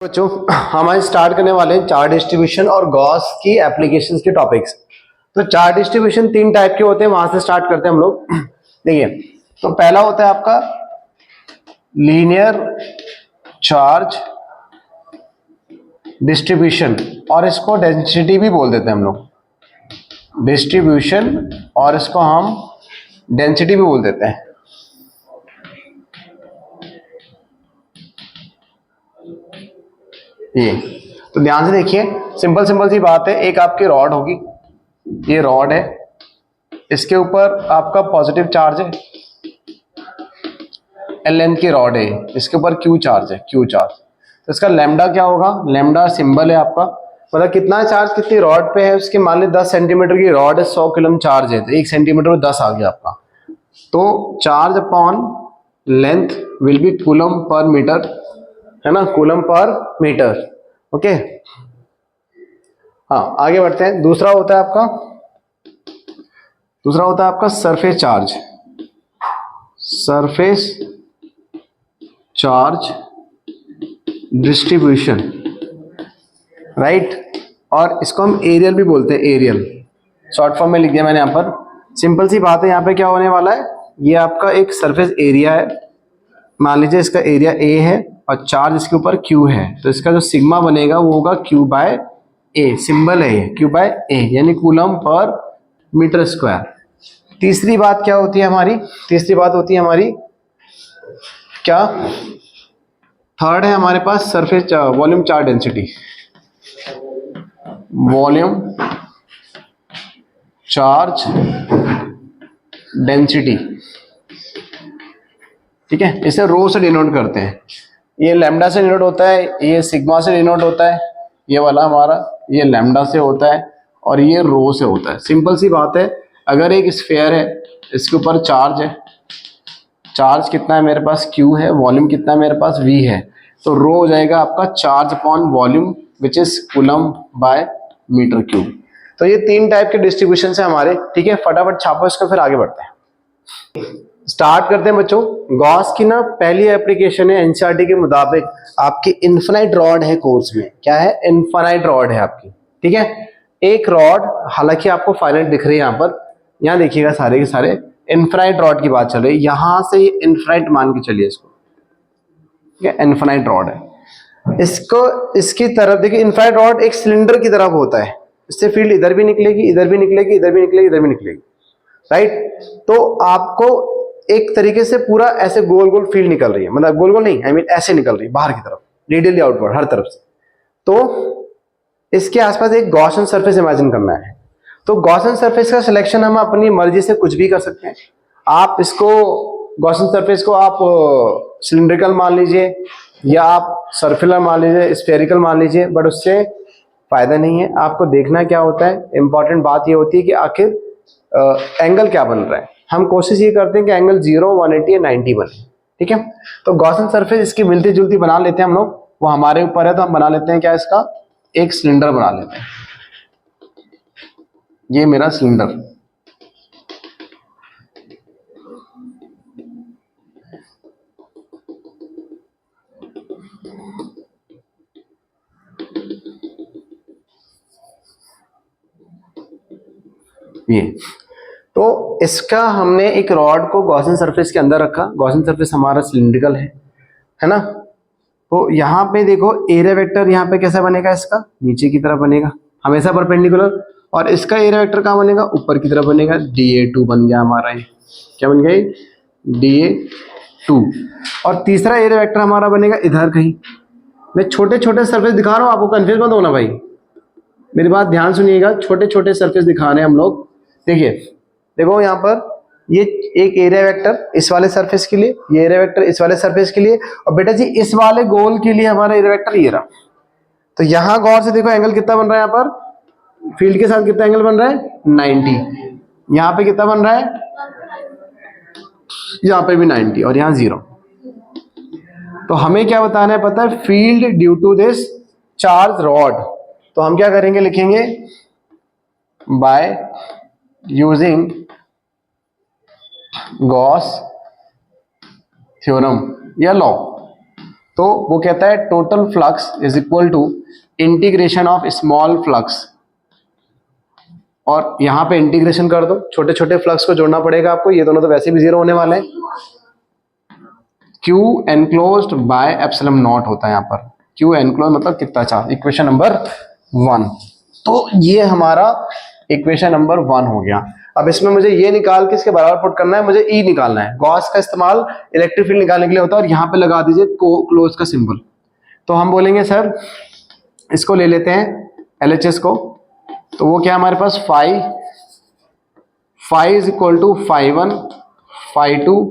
बच्चों हम आज स्टार्ट करने वाले हैं चार्ज डिस्ट्रीब्यूशन और गॉस की एप्लीकेशंस के टॉपिक्स। तो चार्ज डिस्ट्रीब्यूशन तीन टाइप के होते हैं, वहां से स्टार्ट करते हैं हम लोग। देखिए, तो पहला होता है आपका लीनियर चार्ज डिस्ट्रीब्यूशन, और इसको डेंसिटी भी बोल देते हैं हम लोग, डिस्ट्रीब्यूशन, और इसको हम डेंसिटी भी बोल देते हैं। ये तो ध्यान से देखिए, सिंपल सिंपल सी बात है। एक आपकी रॉड होगी, ये रॉड है, इसके ऊपर आपका पॉजिटिव चार्ज है, एल लेंथ की रॉड है, इसके ऊपर क्यू चार्ज है, क्यू चार्ज। तो इसका लैम्डा क्या होगा, लैम्डा सिंबल है आपका, मतलब कितना चार्ज कितनी रॉड पे है उसके। मान ली 10 सेंटीमीटर की रॉड है, 100 कूलम चार्ज है, तो 1 सेंटीमीटर में 10 आ गया आपका। तो charge upon length will be coulomb per metre, है ना, कूलम पर मीटर। ओके, हाँ आगे बढ़ते हैं। दूसरा होता है आपका surface charge, surface charge distribution, right. और इसको हम एरियल भी बोलते हैं, एरियल शॉर्ट फॉर्म में लिख दिया मैंने यहाँ पर। सिंपल सी बात है, यहाँ पे क्या होने वाला है, ये आपका एक सरफेस एरिया है, मान लीजिए इसका एरिया ए है और चार्ज इसके ऊपर क्यू है, तो इसका जो सिग्मा बनेगा वो होगा क्यू बाय ए, सिंबल है ये क्यू बाय ए, यानी कूलम पर मीटर स्क्वायर। तीसरी बात क्या होती है हमारी, तीसरी बात होती है हमारी क्या, थर्ड है हमारे पास surface volume charge density, volume charge density, ठीक है। इसे रो से डिनोट करते हैं, ये लैम्डा से डिनोट होता है, ये सिग्मा से डिनोट होता है, ये वाला हमारा ये लैम्डा से होता है, और ये रो से होता है। सिंपल सी बात है, अगर एक स्फीयर है, इसके ऊपर चार्ज है, चार्ज कितना है मेरे पास Q है, वॉल्यूम कितना है मेरे पास V है, तो रो हो जाएगा आपका charge upon volume which is coulomb by metre cube. तो ये तीन टाइप के डिस्ट्रीब्यूशन है हमारे, ठीक है। फटाफट छापो इसको, फिर आगे बढ़ते हैं, स्टार्ट करते हैं बच्चों। गॉस की ना पहली एप्लीकेशन है एनसीईआरटी के मुताबिक आपकी इन्फिनाइट रॉड है कोर्स में। क्या है, इन्फिनाइट रॉड है आपकी, ठीक है। एक रॉड, हालांकि आपको फाइनाइट दिख रही है यहाँ पर, यहाँ देखिएगा सारे के सारे इन्फिनाइट रॉड की बात चल रही है, यहां से ये इन्फिनाइट मान के चलिए इसको, ठीक है, इन्फिनाइट रॉड है। इसको इसकी तरफ देखिए, इन्फिनाइट रॉड एक सिलेंडर की तरफ होता है, इससे फील्ड इधर भी निकलेगी, इधर भी निकलेगी, इधर भी निकलेगी, इधर भी निकलेगी, राइट। तो आपको एक तरीके से पूरा ऐसे गोल गोल फील्ड निकल रही है, मतलब गोल गोल नहीं, आई मीन ऐसे निकल रही है बाहर की तरफ, रेडियली आउटवर्ड हर तरफ से। तो इसके आसपास एक गॉसियन सरफेस इमेजिन करना है। तो गॉसियन सरफेस का सिलेक्शन हम अपनी मर्जी से कुछ भी कर सकते हैं। आप इसको गॉसियन सरफेस को आप सिलिंड्रिकल मान लीजिए, या आप सर्कुलर मान लीजिए, स्फेरिकल मान लीजिए, बट उससे फायदा नहीं है। आपको देखना क्या होता है, इंपॉर्टेंट बात ये होती है कि आखिर एंगल क्या बन रहा है। हम कोशिश ये करते हैं कि एंगल 0, 180 या 90 बने, ठीक है। तो गॉसियन सरफेस इसकी मिलती जुलती बना लेते हैं हम लोग, वो हमारे ऊपर है। तो हम बना लेते हैं क्या, इसका एक सिलेंडर बना लेते हैं, ये मेरा सिलेंडर, ये। तो इसका हमने एक रॉड को गॉसियन सरफेस के अंदर रखा, गॉसियन सरफेस हमारा सिलिंड्रिकल है ना। तो यहाँ पे देखो एरिया वेक्टर यहाँ पे कैसा बनेगा, इसका नीचे की तरफ बनेगा हमेशा परपेंडिकुलर, और इसका एरिया वेक्टर कहाँ बनेगा, ऊपर की तरफ बनेगा। DA2 बन गया हमारा, ये क्या बन गया, DA2। और तीसरा एरिया वेक्टर हमारा बनेगा इधर कहीं। मैं छोटे छोटे सरफेस दिखा रहा हूँ, आपको कंफ्यूज मत होना भाई, मेरी बात ध्यान सुनिएगा। छोटे छोटे सरफेस दिखा रहे हैं हम लोग। देखिए, देखो यहाँ पर ये एक एरिया वेक्टर इस वाले सरफेस के लिए, ये एरिया वेक्टर इस वाले सरफेस के लिए, और बेटा जी इस वाले गोल के लिए हमारा एरिया वेक्टर ये रहा। तो यहां गौर से देखो एंगल कितना बन रहा है, यहाँ पर फील्ड के साथ कितना एंगल बन रहा है, 90। यहाँ पे कितना बन रहा है, यहाँ पे भी 90, और यहाँ 0। तो हमें क्या बताना है पता है, field due to this charge rod. तो हम क्या करेंगे, लिखेंगे बाय यूजिंग गॉस थ्योरम या लॉ। तो वो कहता है total flux is equal to integration of small flux, और यहां पे इंटीग्रेशन कर दो, छोटे छोटे फ्लक्स को जोड़ना पड़ेगा आपको, ये दोनों तो वैसे भी जीरो होने वाले हैं। Q enclosed bye epsilon not होता है यहाँ पर, क्यू एनक्लोज मतलब कितना चार्ज, इक्वेशन नंबर 1। तो ये हमारा इक्वेशन नंबर 1 हो गया। अब इसमें मुझे ये निकाल के इसके बराबर पुट करना है, मुझे ई निकालना है। गॉस का इस्तेमाल इलेक्ट्रिक फील्ड निकालने के लिए होता है, और यहाँ पे लगा दीजिए क्लोज का सिंबल। तो हम बोलेंगे सर इसको ले लेते हैं LHS को, तो वो क्या हमारे पास phi is equal to φ1 φ2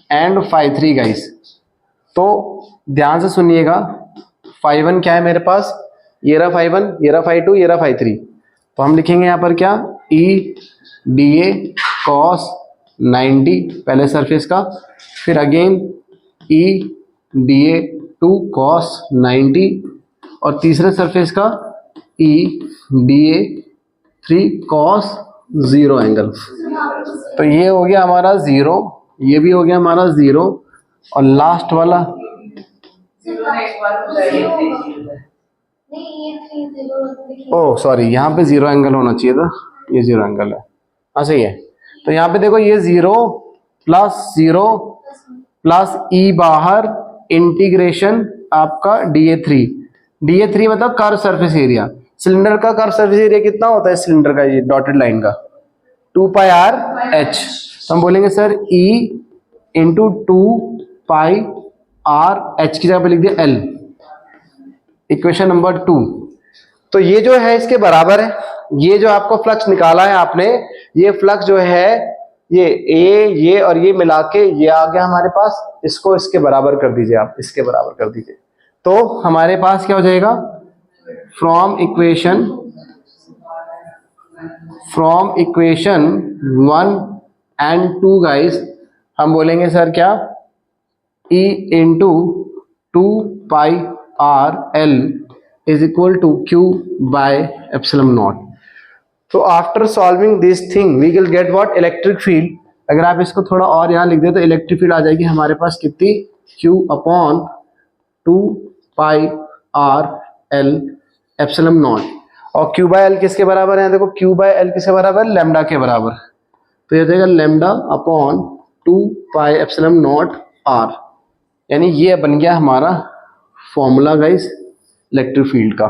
and φ3 guys. तो ध्यान से सुनिएगा, φ1 क्या है मेरे पास, ये रहा φ1, ये रहा φ2, ये रहा φ3। तो हम लिखेंगे यहाँ पर क्या, ई डी ए कॉस 90 पहले सरफेस का, फिर again E D A 2 cos 90, और तीसरे सरफेस का E D A 3 cos 0 angle. तो ये हो गया हमारा 0, ये भी हो गया हमारा 0, और लास्ट वाला ओ सॉरी, यहाँ पे 0 एंगल होना चाहिए था, ये 0 एंगल है, हाँ सही है। तो यहाँ पे देखो ये 0 प्लस ई बाहर इंटीग्रेशन आपका DA3 मतलब कर्व सरफेस एरिया। सिलेंडर का कर्व सरफेस एरिया कितना होता है सिलेंडर का, ये डॉटेड लाइन का 2πr/h। तो हम बोलेंगे सर E इंटू 2πr/h की जगह पे लिख दिया L, इक्वेशन नंबर 2। तो ये जो है इसके बराबर है, ये जो आपको फ्लक्स निकाला है आपने, ये फ्लक्स जो है ये और ये मिला के ये आ गया हमारे पास, इसको इसके बराबर कर दीजिए आप, इसके बराबर कर दीजिए। तो हमारे पास क्या हो जाएगा, फ्रॉम इक्वेशन 1 एंड 2 गाइस, हम बोलेंगे सर क्या, E into 2πr/L is equal to Q by epsilon naught. तो after solving this thing we will get what, electric field. अगर आप इसको थोड़ा और यहाँ लिख दे तो इलेक्ट्रिक फील्ड आ जाएगी हमारे पास कितनी, Q upon 2πr/L epsilon not. और Q बाय L किसके बराबर है, देखो Q बाय L किसके बराबर, लैम्डा के बराबर। तो ये जाएगा lambda upon 2π epsilon naught R, यानी ये बन गया हमारा फॉर्मूला गाइस इलेक्ट्रिक फील्ड का,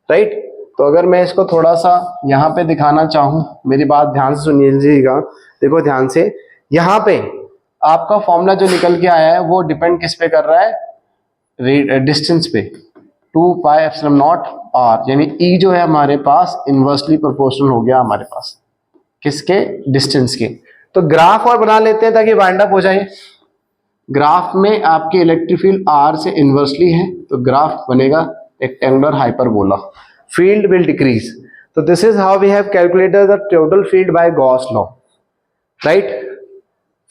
राइट। तो अगर मैं इसको थोड़ा सा यहाँ पे दिखाना चाहूँ, मेरी बात ध्यान से सुनिएगा, देखो ध्यान से, यहाँ पे आपका फॉर्मूला जो निकल के आया है वो डिपेंड किस पे कर रहा है, डिस्टेंस पे, 2π एप्सिलॉन नॉट R, यानी E जो है हमारे पास इनवर्सली प्रोपोर्शनल हो गया हमारे पास, किसके, डिस्टेंस के। तो ग्राफ और बना लेते हैं ताकि वाइंड अप हो जाए। ग्राफ में आपकी इलेक्ट्रिक फील्ड R से इनवर्सली है, तो ग्राफ बनेगा rectangular hyperbola, field will decrease. तो this is how we have calculated the total field by Gauss law, right.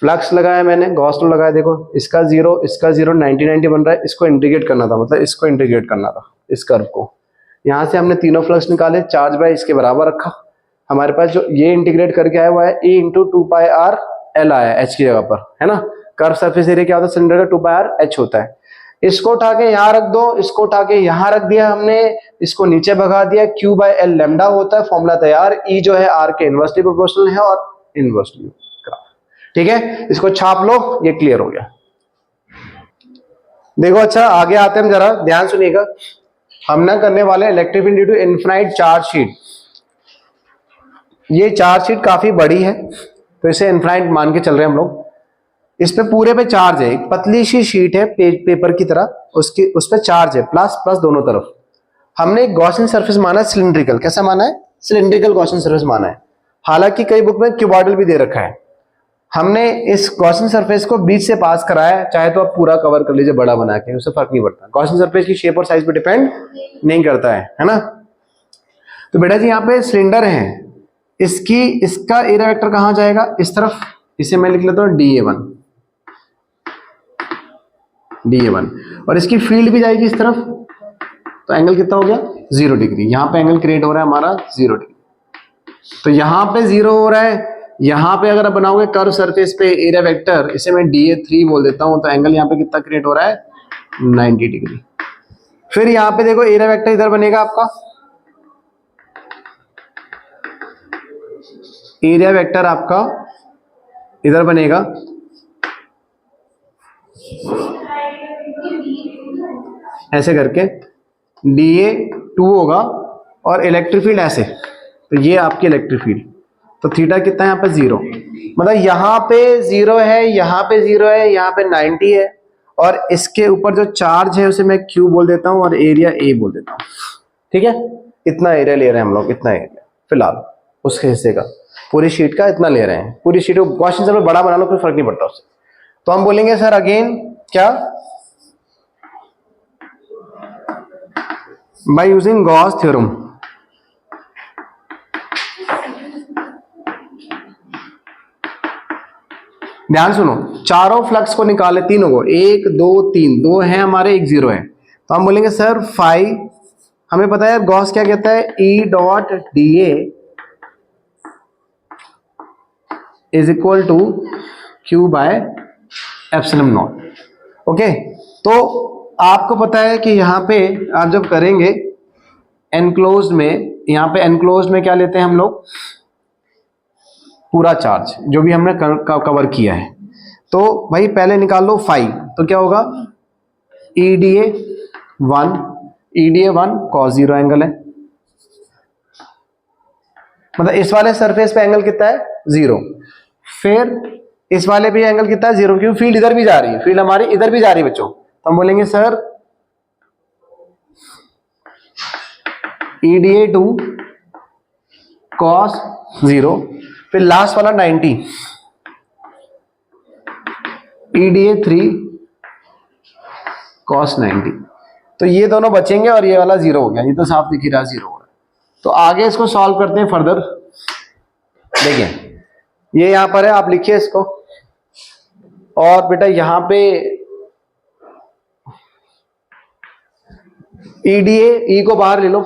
Flux लगाया मैंने, गॉस लॉ लगाया, देखो इसका 0 90 बन रहा है, इसको इंटीग्रेट करना था, मतलब इसको इंटीग्रेट करना था इस कर्व को। यहाँ से हमने तीनों फ्लक्स निकाले, चार्ज बाय इसके बराबर रखा, हमारे पास जो ये इंटीग्रेट करके आया हुआ है E इंटू 2πr/L आया H की जगह पर, है ना। कर्व सरफेस एरिया क्या होता है सिलेंडर का, 2πr/H होता है। इसको उठा के यहाँ रख दो, इसको उठा के यहाँ रख दिया हमने, इसको नीचे भगा दिया, Q बाय L लैम्डा होता है, फॉर्मूला तैयार। E जो है R के इनवर्सली प्रोपोर्शनल है और इनवर्सली ग्राफ, ठीक है। इसको छाप लो, ये क्लियर हो गया। देखो अच्छा आगे आते हैं हम, जरा ध्यान सुनिएगा। हम ना करने वाले electric field due to infinite charge sheet. ये चार्ज शीट काफी बड़ी है, तो इसे इनफिनाइट मान के चल रहे हैं हम लोग। इस पे पूरे पे चार्ज है, एक पतली सी शीट है पेपर की तरह, उस पे चार्ज है, प्लस प्लस दोनों तरफ। हमने एक गॉसियन सरफेस माना है सिलिंड्रिकल, कैसा माना है, सिलिंड्रिकल गॉसियन सरफेस माना है। हालांकि कई बुक में क्यूबॉइडल भी दे रखा है, हमने इस गॉसियन सरफेस को बीच से पास कराया है। चाहे तो आप पूरा कवर कर लीजिए बड़ा बना के, उससे फर्क नहीं पड़ता, गॉसियन सरफेस की शेप और साइज पे डिपेंड नहीं करता है ना। तो बेटा जी यहाँ पे सिलेंडर है, इसका एरिया वेक्टर कहां जाएगा, इस तरफ, इसे मैं लिख लेता हूं DA1, और इसकी फील्ड भी जाएगी इस तरफ, तो एंगल कितना हो गया 0 डिग्री। यहाँ पे एंगल क्रिएट हो रहा है हमारा 0 डिग्री, तो यहाँ पे 0 हो रहा है। यहाँ पे अगर आप बनाओगे कर्व सरफेस पे एरिया वेक्टर, इसे मैं DA3 बोल देता हूँ, तो एंगल यहाँ पे कितना क्रिएट हो रहा है 90 डिग्री। फिर यहाँ पे देखो एरिया वेक्टर इधर बनेगा आपका, एरिया वेक्टर आपका इधर बनेगा, ऐसे करके DA2 होगा और इलेक्ट्रिक फील्ड ऐसे, तो ये आपकी इलेक्ट्रिक फील्ड। तो थीटा कितना है यहाँ पे 0, मतलब यहाँ पे 0 है, यहाँ पे 0 है, यहाँ पे 90 है, और इसके ऊपर जो चार्ज है उसे मैं Q बोल देता हूँ और एरिया A बोल देता हूँ। ठीक है, इतना एरिया ले रहे हैं हम लोग, इतना एरिया फिलहाल उसके हिस्से का, पूरी शीट का इतना ले रहे हैं। पूरी शीट को क्वेश्चन से बड़ा बना लो, कोई फर्क नहीं पड़ता उससे। तो हम बोलेंगे सर अगेन क्या, बाय यूजिंग गॉस थ्योरम। ध्यान सुनो, चारों फ्लक्स को निकाले, तीनों को, 1 2 3, 2 है हमारे, 1 0 है, तो हम बोलेंगे सर फाई, हमें पता है गॉस क्या कहता है, E dot DA is equal to Q by epsilon not. Okay, तो आपको पता है कि यहाँ पे आप जब करेंगे एनक्लोज्ड में, यहाँ पे एनक्लोज्ड में क्या लेते हैं हम लोग, पूरा चार्ज जो भी हमने कवर किया है। तो भाई पहले निकाल लो फाई, तो क्या होगा, EDA 1 cos 0 एंगल है, मतलब इस वाले सरफेस पे एंगल कितना है 0, फिर इस वाले भी एंगल कितना है 0, क्योंकि फील्ड इधर भी जा रही है, फील्ड हमारी इधर भी जा रही है बच्चों। तो हम बोलेंगे सर EDA 2 cos 0, फिर लास्ट वाला 90, EDA 3 cos 90। तो ये दोनों बचेंगे और ये वाला 0 हो गया, ये तो साफ दिख ही रहा 0 हो गया। तो आगे इसको सॉल्व करते हैं फर्दर। देखिए ये यहां पर है, आप लिखिए इसको, और बेटा यहां पे EDA, E को बाहर ले लो,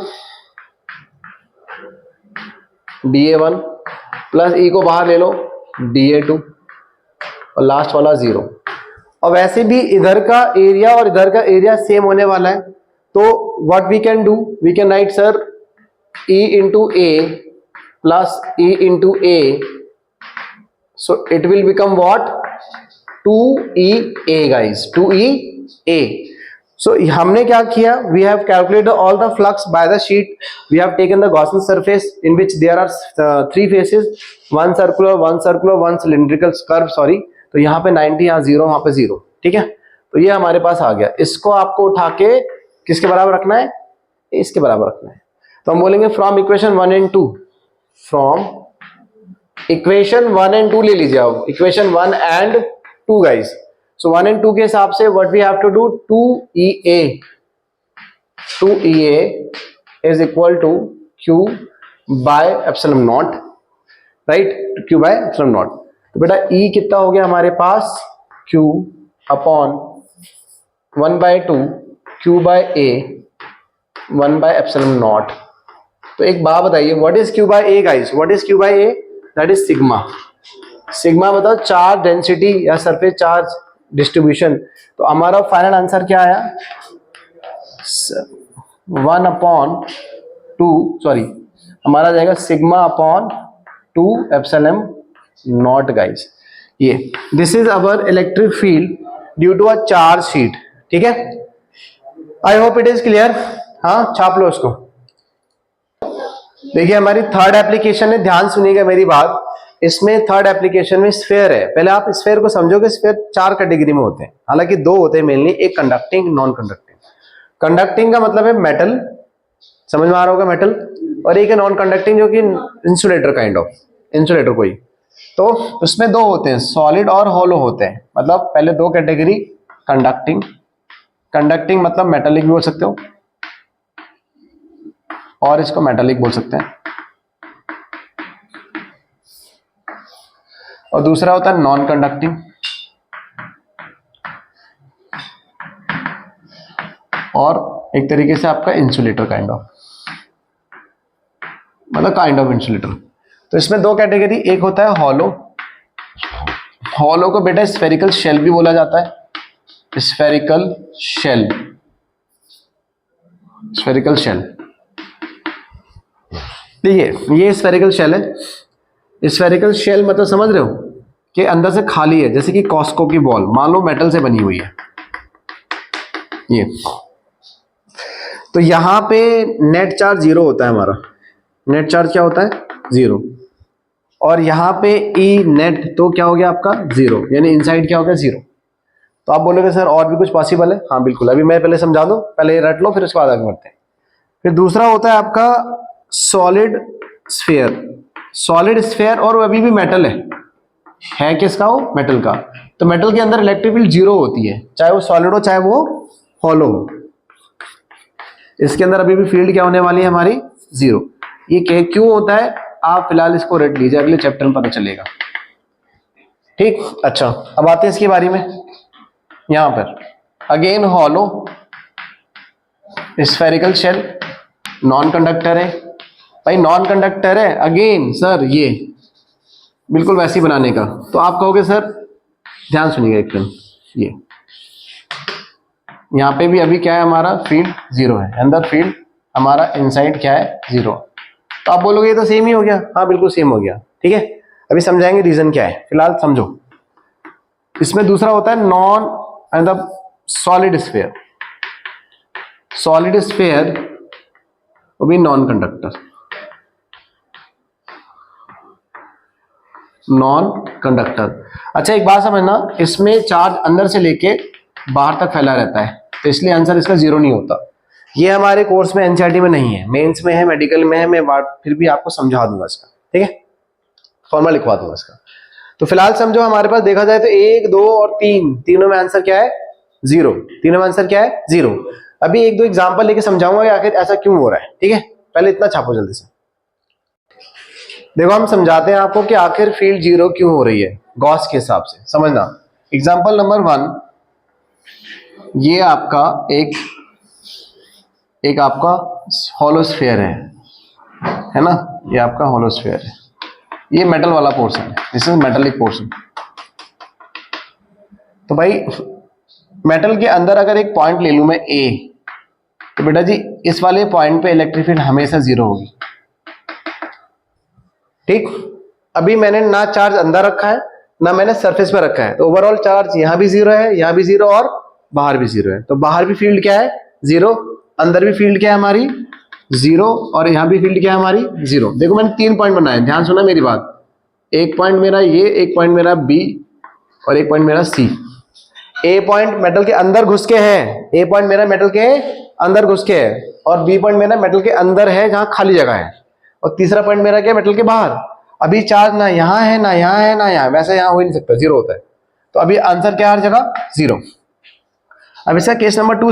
DA1 प्लस E को बाहर ले लो, DA2, और लास्ट वाला 0। और वैसे भी इधर का एरिया और इधर का एरिया सेम होने वाला है, तो what we can do, we can write sir E into A plus E into A, so it will become what 2EA guys, 2EA। So हमने क्या किया, we have calculated all the flux by the sheet, we have taken the Gaussian surface in which there are 3 faces, 1 circular 1 cylindrical curve, sorry. तो यहाँ पे 90, यहाँ 0, वहां पे 0, ठीक है। तो ये हमारे पास आ गया, इसको आपको उठा के किसके बराबर रखना है, इसके बराबर रखना है। तो हम बोलेंगे from equation 1 and 2, from equation 1 and 2 ले लीजिए आप, equation 1 and 2 guys. So 1 and 2 के हिसाब से what we have to do, 2EA is equal to Q by epsilon naught, right, Q by epsilon naught. तो बेटा E कितना हो गया हमारे पास, Q upon 1/2 Q by A 1/एप्सिलॉन नॉट। तो एक बात बताइए, what is Q by A guys, what is Q by A, that is sigma. Sigma मतलब चार्ज डेंसिटी या सरफेस चार्ज डिस्ट्रीब्यूशन। तो हमारा फाइनल आंसर क्या आया, 1/2, सॉरी हमारा जाएगा sigma upon 2 epsilon naught guys. ये this is our electric field due to a charge sheet, ठीक है। I hope it is clear. हाँ छाप लो उसको। देखिए हमारी थर्ड एप्लीकेशन है, ध्यान सुनिएगा मेरी बात। इसमें थर्ड एप्लीकेशन में स्फेयर है। पहले आप स्फेयर को समझोगे, स्फेयर 4 कैटेगरी में होते हैं, हालांकि 2 होते हैं मेनली, एक कंडक्टिंग, नॉन कंडक्टिंग। कंडक्टिंग का मतलब है मेटल, समझ में आ रहा होगा मेटल, और एक है नॉन कंडक्टिंग जो कि इंसुलेटर काइंड ऑफ, इंसुलेटर कोई। तो उसमें 2 होते हैं, सॉलिड और हॉलो होते हैं। मतलब पहले 2 कैटेगरी, कंडक्टिंग, कंडक्टिंग मतलब मेटालिक भी बोल सकते हो और इसको मेटालिक बोल सकते हैं, और दूसरा होता है नॉन कंडक्टिंग, और एक तरीके से आपका इंसुलेटर काइंड ऑफ, मतलब काइंड ऑफ इंसुलेटर। तो इसमें 2 कैटेगरी, एक होता है हॉलो, हॉलो को बेटा स्फेरिकल शेल भी बोला जाता है, स्फेरिकल शेल, स्फेरिकल शेल। देखिए ये स्फेरिकल शेल है। स्फेरिकल शेल मतलब समझ रहे हो कि अंदर से खाली है, जैसे कि कॉस्को की बॉल मान लो मेटल से बनी हुई है ये। तो यहां पे नेट चार्ज जीरो होता है हमारा, नेट चार्ज क्या होता है जीरो, और यहां पे ई नेट तो क्या हो गया आपका जीरो, यानी इनसाइड क्या हो गया जीरो। तो आप बोलोगे सर और भी कुछ पॉसिबल है? हाँ बिल्कुल, अभी मैं पहले समझा दूं, पहले ये रट लो फिर उसके बाद आगे बढ़ते हैं। फिर दूसरा होता है आपका सॉलिड स्फीयर, सॉलिड स्फीयर, और वो अभी भी मेटल है किसका? वो मेटल का। तो मेटल के अंदर इलेक्ट्रिक फील्ड जीरो होती है, चाहे वो सॉलिड हो चाहे वो हॉलो हो, इसके अंदर अभी भी फील्ड क्या होने वाली है हमारी? जीरो। ये क्यों होता है आप फिलहाल इसको रट लीजिए, अगले चैप्टर में पता चलेगा। ठीक, अच्छा अब आते हैं इसके बारे में। यहां पर again hollow spherical shell, non conductor है भाई, नॉन कंडक्टर है अगेन सर, ये बिल्कुल वैसे ही बनाने का। तो आप कहोगे सर, ध्यान सुनिएगा एक मिनट, ये यहाँ पे भी अभी क्या है हमारा? फील्ड जीरो है, अंदर फील्ड हमारा इनसाइड क्या है? जीरो। तो आप बोलोगे ये तो सेम ही हो गया। हाँ बिल्कुल सेम हो गया, ठीक है। अभी समझाएंगे रीजन क्या है, फिलहाल समझो। इसमें दूसरा होता है नॉन मतलब सॉलिड स्फीयर, सॉलिड स्फीयर वो भी नॉन कंडक्टर, नॉन कंडक्टर। अच्छा एक बात समझना, इसमें चार्ज अंदर से लेके बाहर तक फैला रहता है, तो इसलिए आंसर इसका जीरो नहीं होता। ये हमारे कोर्स में एनसीईआरटी में नहीं है, मेंस में है, मेडिकल में है, मैं फिर भी आपको समझा दूंगा इसका, ठीक है, फॉर्मूला लिखवा दूंगा इसका। तो फिलहाल समझो हमारे पास देखा जाए तो एक, दो और तीन, तीनों में आंसर क्या है? जीरो। तीनों में आंसर क्या है? जीरो। अभी एक दो एग्जांपल लेके समझाऊंगा कि आखिर ऐसा क्यों हो रहा है, ठीक है। पहले इतना छापो जल्दी से। देखो हम समझाते हैं आपको कि आखिर फील्ड जीरो क्यों हो रही है गॉस के हिसाब से, समझना। एग्जांपल नंबर 1, ये आपका एक आपका होलोस्फीयर है ना, ये आपका होलोस्फीयर है, ये मेटल वाला पोर्शन है, दिस इज मेटेलिक पोर्शन। तो भाई मेटल के अंदर अगर एक पॉइंट ले लूं मैं ए, तो बेटा जी इस वाले पॉइंट पे इलेक्ट्रिक फील्ड हमेशा जीरो होगी, ठीक। अभी मैंने ना चार्ज अंदर रखा है ना मैंने सरफेस पे रखा है, तो ओवरऑल चार्ज यहां भी जीरो है, यहां भी जीरो और बाहर भी जीरो है। तो बाहर भी फील्ड क्या है? जीरो। अंदर भी फील्ड क्या है हमारी? जीरो। और यहां भी फील्ड क्या है हमारी? जीरो। देखो मैंने 3 पॉइंट बनाए, ध्यान सुना मेरी बात। एक पॉइंट मेरा ये, एक पॉइंट मेरा बी और एक पॉइंट मेरा सी। ए पॉइंट मेटल के अंदर घुस के है, ए पॉइंट मेरा मेटल के अंदर घुस के है, और बी पॉइंट मेरा मेटल के अंदर है जहां खाली जगह है, और तीसरा पॉइंट मेरा क्या? मेटल के बाहर। अभी चार्ज ना यहाँ है ना यहाँ है ना यहाँ, वैसे यहाँ हो ही नहीं सकता, जीरो होता है। तो अभी आंसर क्या है हर जगह? जीरो। अब इसका केस नंबर 2